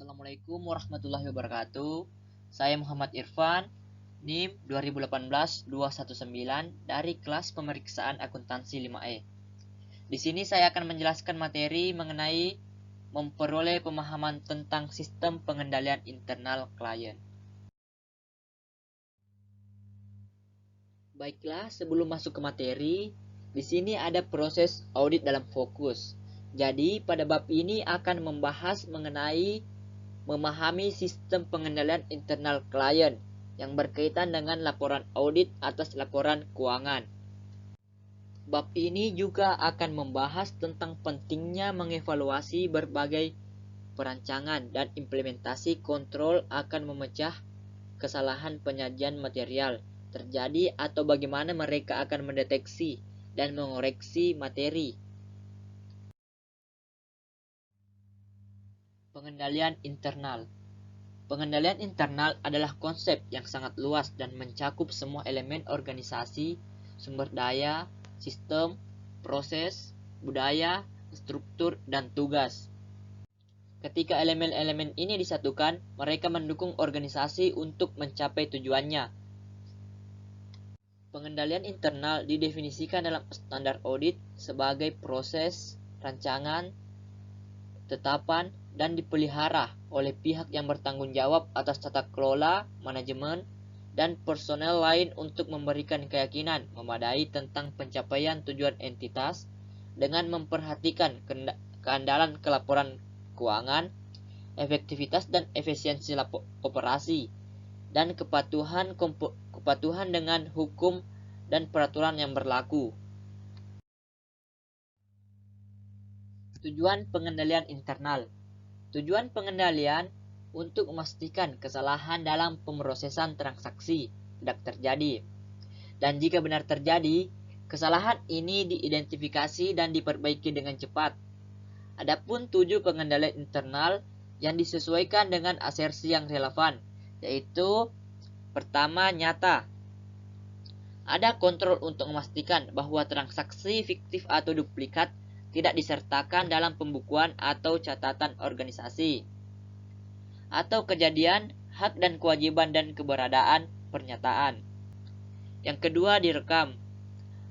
Assalamualaikum warahmatullahi wabarakatuh. Saya Muhammad Irfan, NIM 2018-219 dari kelas pemeriksaan akuntansi 5E. Di sini saya akan menjelaskan materi mengenai memperoleh pemahaman tentang sistem pengendalian internal klien. Baiklah, sebelum masuk ke materi, di sini ada proses audit dalam fokus. Jadi, pada bab ini akan membahas mengenai memahami sistem pengendalian internal klien yang berkaitan dengan laporan audit atas laporan keuangan. Bab ini juga akan membahas tentang pentingnya mengevaluasi berbagai perancangan dan implementasi kontrol akan memecah kesalahan penyajian material terjadi atau bagaimana mereka akan mendeteksi dan mengoreksi materi. Pengendalian internal. Pengendalian internal adalah konsep yang sangat luas dan mencakup semua elemen organisasi, sumber daya, sistem, proses, budaya, struktur, dan tugas. Ketika elemen-elemen ini disatukan, mereka mendukung organisasi untuk mencapai tujuannya. Pengendalian internal didefinisikan dalam standar audit sebagai proses, rancangan, tetapan, dan dipelihara oleh pihak yang bertanggung jawab atas tata kelola, manajemen, dan personel lain untuk memberikan keyakinan memadai tentang pencapaian tujuan entitas dengan memperhatikan keandalan kelaporan keuangan, efektivitas dan efisiensi operasi, dan kepatuhan dengan hukum dan peraturan yang berlaku. Tujuan pengendalian internal. Tujuan pengendalian untuk memastikan kesalahan dalam pemrosesan transaksi tidak terjadi. Dan jika benar terjadi, kesalahan ini diidentifikasi dan diperbaiki dengan cepat. Adapun tujuan pengendalian internal yang disesuaikan dengan asersi yang relevan, yaitu pertama, nyata. Ada kontrol untuk memastikan bahwa transaksi fiktif atau duplikat tidak disertakan dalam pembukuan atau catatan organisasi, atau kejadian, hak dan kewajiban dan keberadaan pernyataan. Yang kedua, direkam.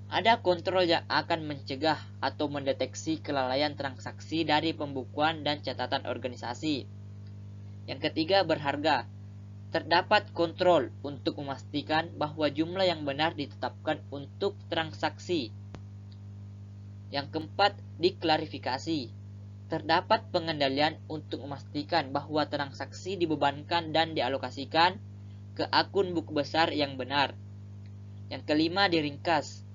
Ada kontrol yang akan mencegah atau mendeteksi kelalaian transaksi dari pembukuan dan catatan organisasi. Yang ketiga, berharga. Terdapat kontrol untuk memastikan bahwa jumlah yang benar ditetapkan untuk transaksi. Yang keempat, diklarifikasi. Terdapat pengendalian untuk memastikan bahwa transaksi dibebankan dan dialokasikan ke akun buku besar yang benar. Yang kelima, diringkas.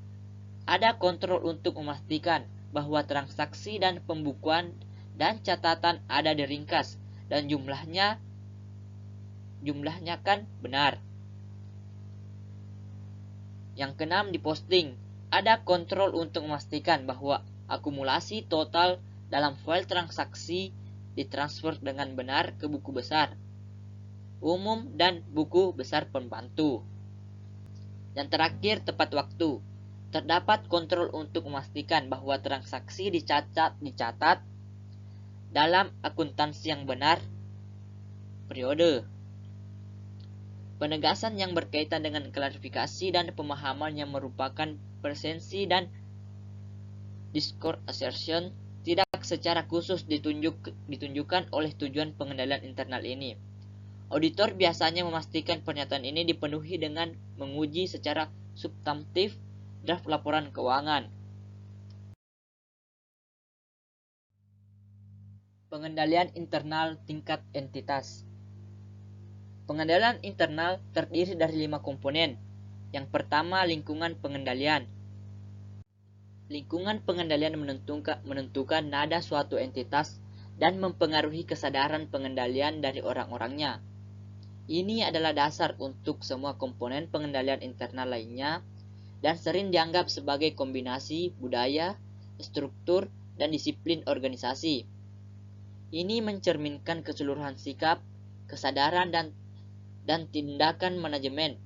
Ada kontrol untuk memastikan bahwa transaksi dan pembukuan dan catatan ada diringkas dan jumlahnya kan benar. Yang keenam, diposting. Ada kontrol untuk memastikan bahwa akumulasi total dalam file transaksi ditransfer dengan benar ke buku besar umum dan buku besar pembantu. Yang terakhir, tepat waktu. Terdapat kontrol untuk memastikan bahwa transaksi dicatat dalam akuntansi yang benar periode. Penegasan yang berkaitan dengan klarifikasi dan pemahaman yang merupakan presensi dan discord assertion tidak secara khusus ditunjukkan oleh tujuan pengendalian internal ini. Auditor biasanya memastikan pernyataan ini dipenuhi dengan menguji secara substantif draft laporan keuangan. Pengendalian internal tingkat entitas. Pengendalian internal terdiri dari 5 komponen. Yang pertama, lingkungan pengendalian. Lingkungan pengendalian menentukan nada suatu entitas dan mempengaruhi kesadaran pengendalian dari orang-orangnya. Ini adalah dasar untuk semua komponen pengendalian internal lainnya dan sering dianggap sebagai kombinasi budaya, struktur, dan disiplin organisasi. Ini mencerminkan keseluruhan sikap, kesadaran, dan tindakan manajemen,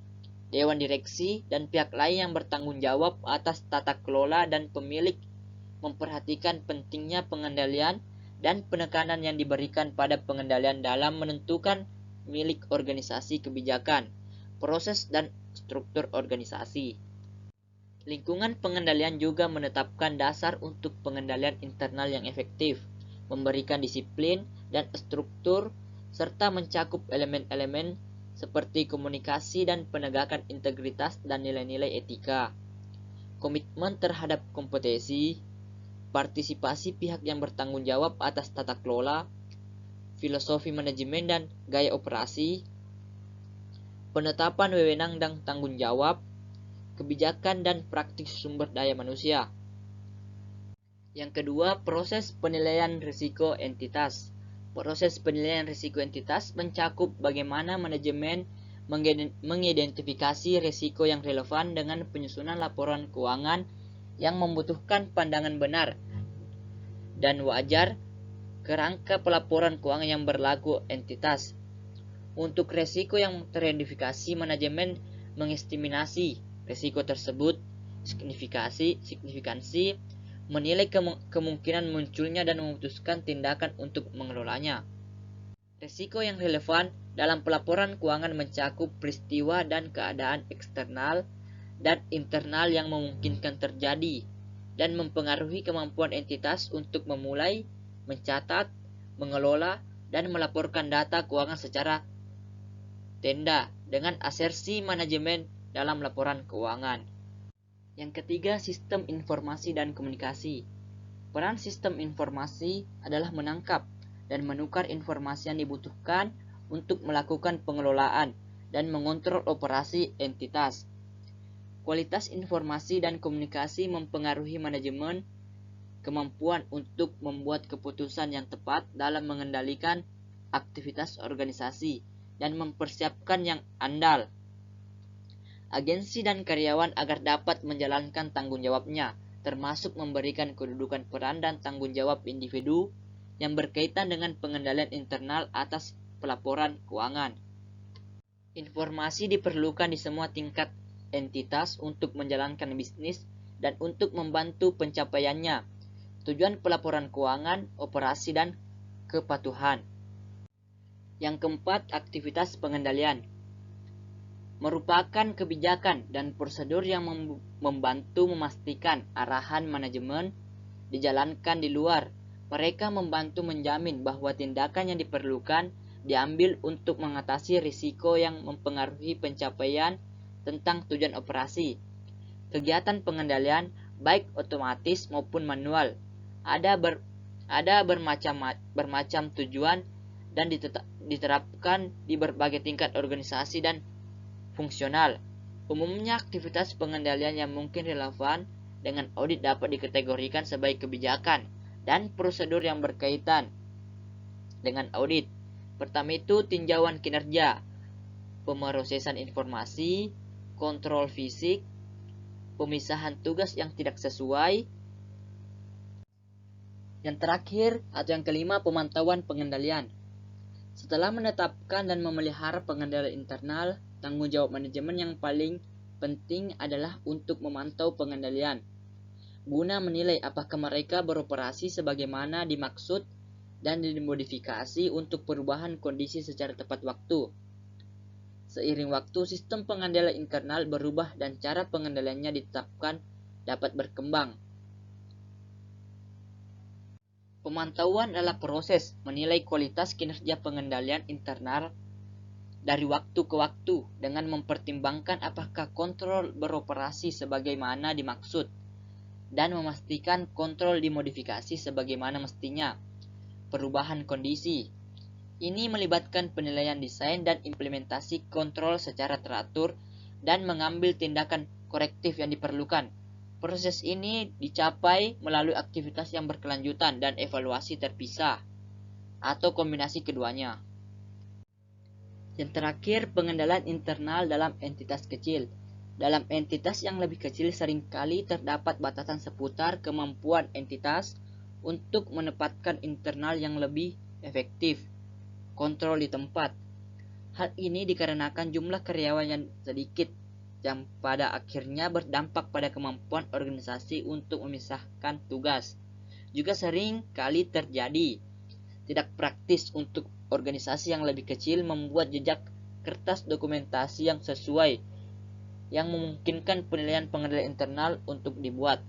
dewan direksi, dan pihak lain yang bertanggung jawab atas tata kelola dan pemilik memperhatikan pentingnya pengendalian dan penekanan yang diberikan pada pengendalian dalam menentukan milik organisasi kebijakan, proses dan struktur organisasi. Lingkungan pengendalian juga menetapkan dasar untuk pengendalian internal yang efektif, memberikan disiplin dan struktur, serta mencakup elemen-elemen seperti komunikasi dan penegakan integritas dan nilai-nilai etika. Komitmen terhadap kompetensi, partisipasi pihak yang bertanggung jawab atas tata kelola, filosofi manajemen dan gaya operasi, penetapan wewenang dan tanggung jawab, kebijakan dan praktik sumber daya manusia. Yang kedua, proses penilaian risiko entitas. Proses penilaian risiko entitas mencakup bagaimana manajemen mengidentifikasi risiko yang relevan dengan penyusunan laporan keuangan yang membutuhkan pandangan benar dan wajar kerangka pelaporan keuangan yang berlaku entitas. Untuk risiko yang teridentifikasi, manajemen mengestimasi risiko tersebut signifikansi, menilai kemungkinan munculnya dan memutuskan tindakan untuk mengelolanya. Risiko yang relevan dalam pelaporan keuangan mencakup peristiwa dan keadaan eksternal dan internal yang memungkinkan terjadi dan mempengaruhi kemampuan entitas untuk memulai, mencatat, mengelola, dan melaporkan data keuangan secara tenda dengan asersi manajemen dalam laporan keuangan. Yang ketiga, sistem informasi dan komunikasi. Peran sistem informasi adalah menangkap dan menukar informasi yang dibutuhkan untuk melakukan pengelolaan dan mengontrol operasi entitas. Kualitas informasi dan komunikasi mempengaruhi manajemen, kemampuan untuk membuat keputusan yang tepat dalam mengendalikan aktivitas organisasi dan mempersiapkan yang andal agensi dan karyawan agar dapat menjalankan tanggung jawabnya, termasuk memberikan kedudukan peran dan tanggung jawab individu yang berkaitan dengan pengendalian internal atas pelaporan keuangan. Informasi diperlukan di semua tingkat entitas untuk menjalankan bisnis dan untuk membantu pencapaiannya, tujuan pelaporan keuangan, operasi, dan kepatuhan. Yang keempat, aktivitas pengendalian merupakan kebijakan dan prosedur yang membantu memastikan arahan manajemen dijalankan di luar. Mereka membantu menjamin bahwa tindakan yang diperlukan diambil untuk mengatasi risiko yang mempengaruhi pencapaian tentang tujuan operasi. Kegiatan pengendalian, baik otomatis maupun manual, ada bermacam tujuan dan diterapkan di berbagai tingkat organisasi dan fungsional. Umumnya aktivitas pengendalian yang mungkin relevan dengan audit dapat dikategorikan sebagai kebijakan dan prosedur yang berkaitan dengan audit. Pertama itu tinjauan kinerja, pemrosesan informasi, kontrol fisik, pemisahan tugas yang tidak sesuai. Yang terakhir atau yang kelima, pemantauan pengendalian. Setelah menetapkan dan memelihara pengendalian internal, tanggung jawab manajemen yang paling penting adalah untuk memantau pengendalian, guna menilai apakah mereka beroperasi sebagaimana dimaksud dan dimodifikasi untuk perubahan kondisi secara tepat waktu. Seiring waktu, sistem pengendalian internal berubah dan cara pengendaliannya ditetapkan dapat berkembang. Pemantauan adalah proses menilai kualitas kinerja pengendalian internal dari waktu ke waktu dengan mempertimbangkan apakah kontrol beroperasi sebagaimana dimaksud dan memastikan kontrol dimodifikasi sebagaimana mestinya. Perubahan kondisi ini melibatkan penilaian desain dan implementasi kontrol secara teratur dan mengambil tindakan korektif yang diperlukan. Proses ini dicapai melalui aktivitas yang berkelanjutan dan evaluasi terpisah atau kombinasi keduanya. Yang terakhir, pengendalian internal dalam entitas kecil. Dalam entitas yang lebih kecil seringkali terdapat batasan seputar kemampuan entitas untuk menempatkan internal yang lebih efektif. Kontrol di tempat. Hal ini dikarenakan jumlah karyawan yang sedikit yang pada akhirnya berdampak pada kemampuan organisasi untuk memisahkan tugas. Juga sering kali terjadi tidak praktis untuk organisasi yang lebih kecil membuat jejak kertas dokumentasi yang sesuai yang memungkinkan penilaian pengendalian internal untuk dibuat.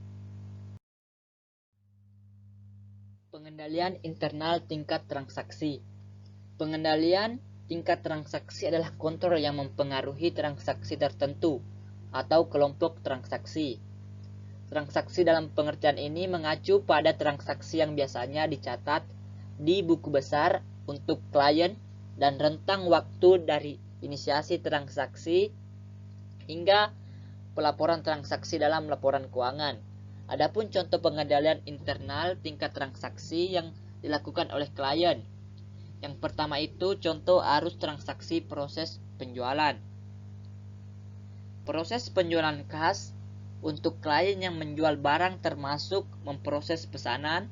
Pengendalian internal tingkat transaksi. Pengendalian tingkat transaksi adalah kontrol yang mempengaruhi transaksi tertentu atau kelompok transaksi. Transaksi dalam pengertian ini mengacu pada transaksi yang biasanya dicatat di buku besar untuk klien dan rentang waktu dari inisiasi transaksi hingga pelaporan transaksi dalam laporan keuangan. Adapun contoh pengendalian internal tingkat transaksi yang dilakukan oleh klien. Yang pertama itu contoh arus transaksi proses penjualan. Proses penjualan khas untuk klien yang menjual barang termasuk memproses pesanan,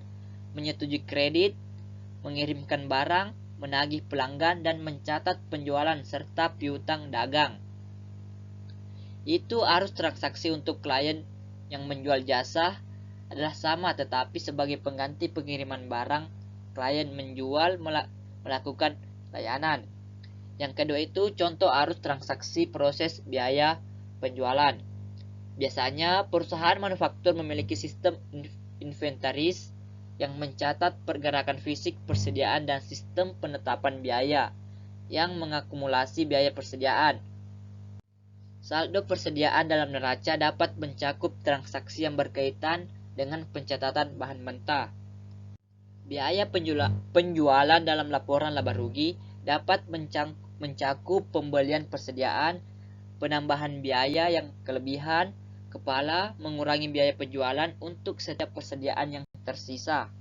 menyetujui kredit, mengirimkan barang, menagih pelanggan, dan mencatat penjualan serta piutang dagang. Itu arus transaksi untuk klien yang menjual jasa adalah sama, tetapi sebagai pengganti pengiriman barang, klien menjual melakukan layanan. Yang kedua itu contoh arus transaksi proses biaya penjualan. Biasanya perusahaan manufaktur memiliki sistem inventaris yang mencatat pergerakan fisik persediaan dan sistem penetapan biaya yang mengakumulasi biaya persediaan. Saldo persediaan dalam neraca dapat mencakup transaksi yang berkaitan dengan pencatatan bahan mentah. Biaya penjualan dalam laporan laba rugi dapat mencakup pembelian persediaan, penambahan biaya yang kelebihan, kepala, mengurangi biaya penjualan untuk setiap persediaan yang tersisa,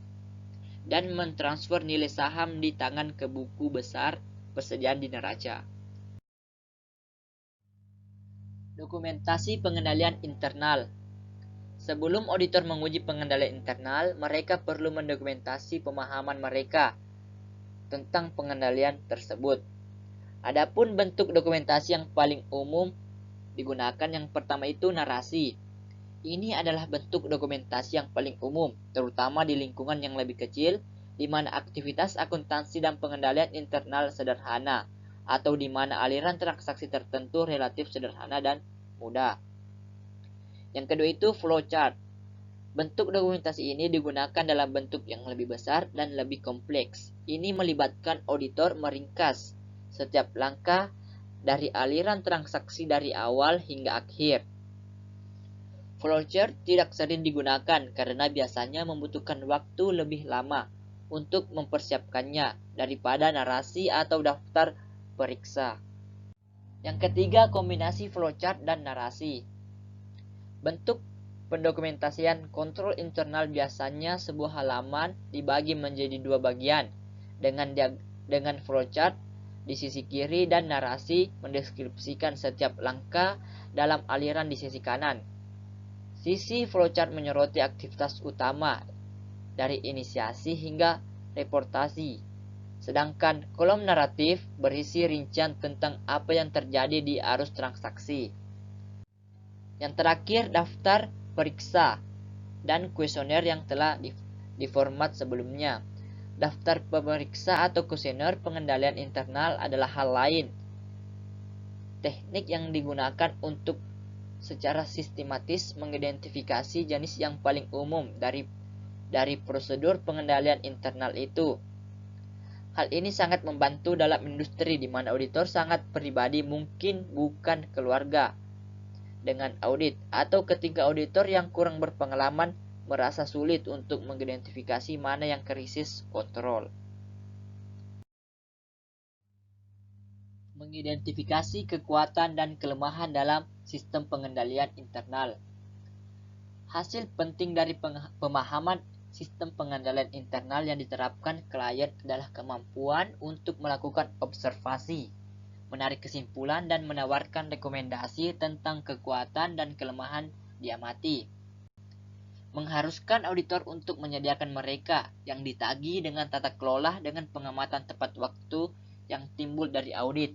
dan mentransfer nilai saham di tangan ke buku besar persediaan di neraca. Dokumentasi pengendalian internal. Sebelum auditor menguji pengendalian internal, mereka perlu mendokumentasi pemahaman mereka tentang pengendalian tersebut. Adapun bentuk dokumentasi yang paling umum digunakan yang pertama itu narasi. Ini adalah bentuk dokumentasi yang paling umum, terutama di lingkungan yang lebih kecil, di mana aktivitas akuntansi dan pengendalian internal sederhana, atau di mana aliran transaksi tertentu relatif sederhana dan mudah. Yang kedua itu flowchart. Bentuk dokumentasi ini digunakan dalam bentuk yang lebih besar dan lebih kompleks. Ini melibatkan auditor meringkas setiap langkah dari aliran transaksi dari awal hingga akhir. Flowchart tidak sering digunakan karena biasanya membutuhkan waktu lebih lama untuk mempersiapkannya daripada narasi atau daftar periksa. Yang ketiga, kombinasi flowchart dan narasi. Bentuk pendokumentasian kontrol internal biasanya sebuah halaman dibagi menjadi dua bagian dengan flowchart di sisi kiri dan narasi mendeskripsikan setiap langkah dalam aliran di sisi kanan. Sisi flowchart menyoroti aktivitas utama dari inisiasi hingga reportasi. Sedangkan kolom naratif berisi rincian tentang apa yang terjadi di arus transaksi. Yang terakhir, daftar periksa dan kuesioner yang telah diformat sebelumnya. Daftar pemeriksa atau kuesioner pengendalian internal adalah hal lain. Teknik yang digunakan untuk secara sistematis mengidentifikasi jenis yang paling umum dari prosedur pengendalian internal itu. Hal ini sangat membantu dalam industri di mana auditor sangat pribadi, mungkin bukan keluarga dengan audit, atau ketika auditor yang kurang berpengalaman merasa sulit untuk mengidentifikasi mana yang krisis kontrol. Mengidentifikasi kekuatan dan kelemahan dalam sistem pengendalian internal. Hasil penting dari pemahaman sistem pengendalian internal yang diterapkan klien adalah kemampuan untuk melakukan observasi, menarik kesimpulan, dan menawarkan rekomendasi tentang kekuatan dan kelemahan diamati. Mengharuskan auditor untuk menyediakan mereka yang ditagih dengan tata kelola dengan pengamatan tepat waktu yang timbul dari audit.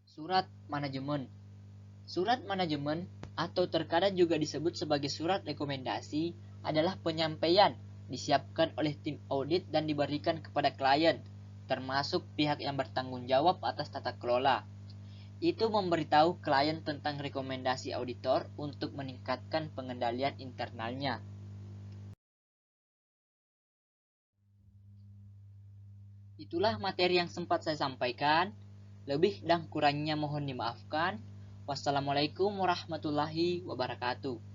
Surat manajemen. Surat manajemen atau terkadang juga disebut sebagai surat rekomendasi adalah penyampaian disiapkan oleh tim audit dan diberikan kepada klien, termasuk pihak yang bertanggung jawab atas tata kelola. Itu memberitahu klien tentang rekomendasi auditor untuk meningkatkan pengendalian internalnya. Itulah materi yang sempat saya sampaikan. Lebih dan kurangnya mohon dimaafkan. Wassalamualaikum warahmatullahi wabarakatuh.